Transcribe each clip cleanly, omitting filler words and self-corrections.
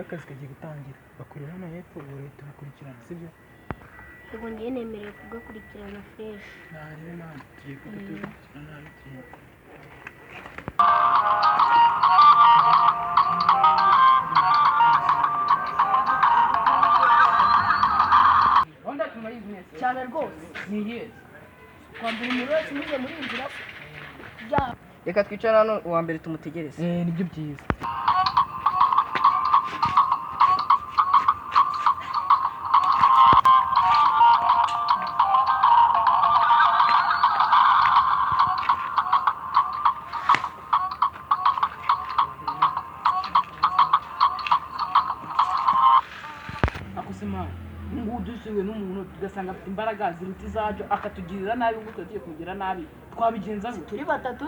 akazi kagiye gutangira bakorera hano hepfo ubu leta bikurikirana sibyo ubwo ngiye nemerewe kugakurikirana fresh rero mani tugiye kugakurikirana nabi cyane rwose ni yes kwambara umuntu wese unyuze muri iyi nzira reka twicara hano uwa mbere tumutegereze nibyo byiza akusema ngo dusuwe n'umuntu tugasanga afite imbaraga ziruta izacu akatugirira nabi ngo tugiye kumugira nabi twabigenza turi batatu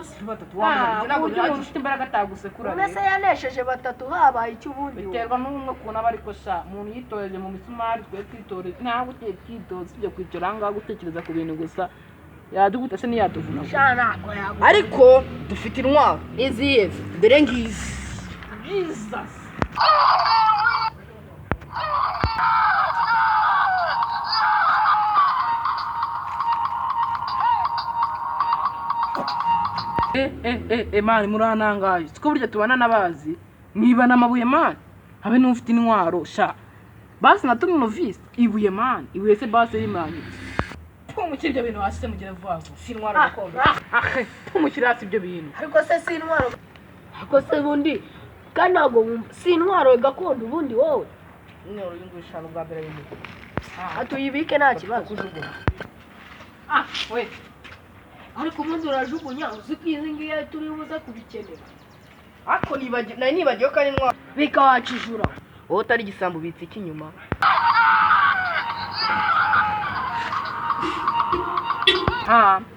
ufite imbaraga atagusekura none se yanesheje batatu habaye icyo ubundi biterwa n'umwe kubona bari kosha umuntu yitoreje mu misumari twe twitore ntabwo ugiye kwitoza ibyo kwicara ahangaha gutekereza ku bintu gusa yaduguta se ntiyatuvuna ariko dufite intwaro izihe dore ngizi Jesus mani muranangaye siko burya tubana n'abazi mwibana amabuye mani habe n'ufite intwaro sha basi na turi novisi ibuye mani ibuye se basi rimani pumukira ibyo bintu hasi se mugire vuba vuba si intwaro gakondo pumukira hasi ibyo bintu ariko se si intwaro ariko se bundi kandi ntabwo si intwaro gakondo ubundi wowe intwaro y'ingurishano bwa mbere y'umuco atuyibike nta kibazo we ariko ubundi urajugunya uzi ko izi ngiyi turi buze kubikenera ariko nari nibagiwe ko ari intwaro bika wakijura wowe utari igisambo ubitse iki inyuma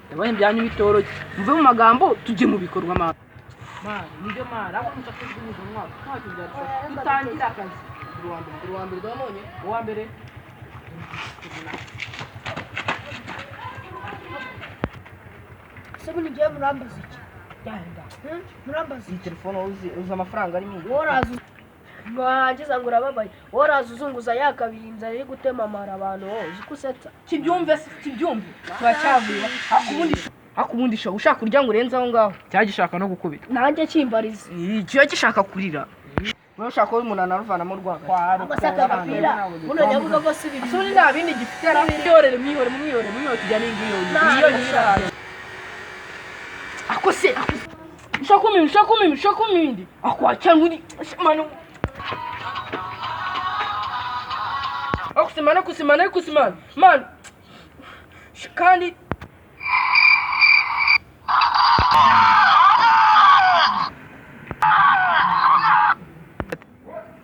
yabonye ibyanyu bitoroshye muve mu magambo tujye mu bikorwa mani nibyo mani aho mushaka kujugunya umwaka ntacyo byadufasha dutangira akazi uwa mbere wabonye uwa mbere se bundi ngiye murambaza iki murambaza iyi telefone uzi amafaranga arimo woraza mwagiza ngo urababaye woraza uzunguza ya kabiri inzara iri gutemamara abantu wowe uzi ko usetsa kibyumve kibyumve turacyavuye ubundi ushaka kurya ngo urenze aho ngaho cyagishaka no gukubita nanjye kimbariza kiba gishaka kurira wowe ushaka ko umuntu anaruvana urwara agasaka agapira buno nyabuga ko si ibintu suri nta bindi gifite mwiyorere tujya n'ingiyo iyo akose ushaka kumindi akwacya muri mano akusimana man kandi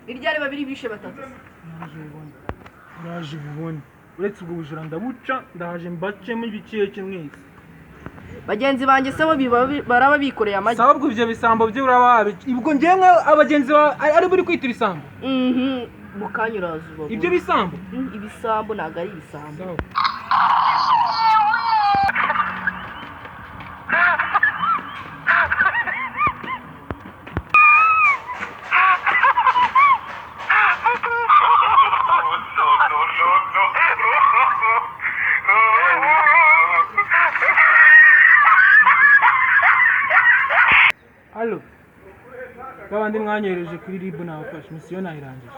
iryari babiri bishe batatu uraje ububone uretse ubwo bujura ndabuca ndaje mbacemo ibikeke mwese bagenzi banjye se bo baraba bikoreye amagi sababwo ibyo bisambo byo urababe ubwo njyewe abagenzi ari buri kwitira isambo mukanyuraza ibyo bisambo ibisambo ntago ari ibisambo Halo babandi mwanyohereje kuri ribu nabafashe misiyo nayirangije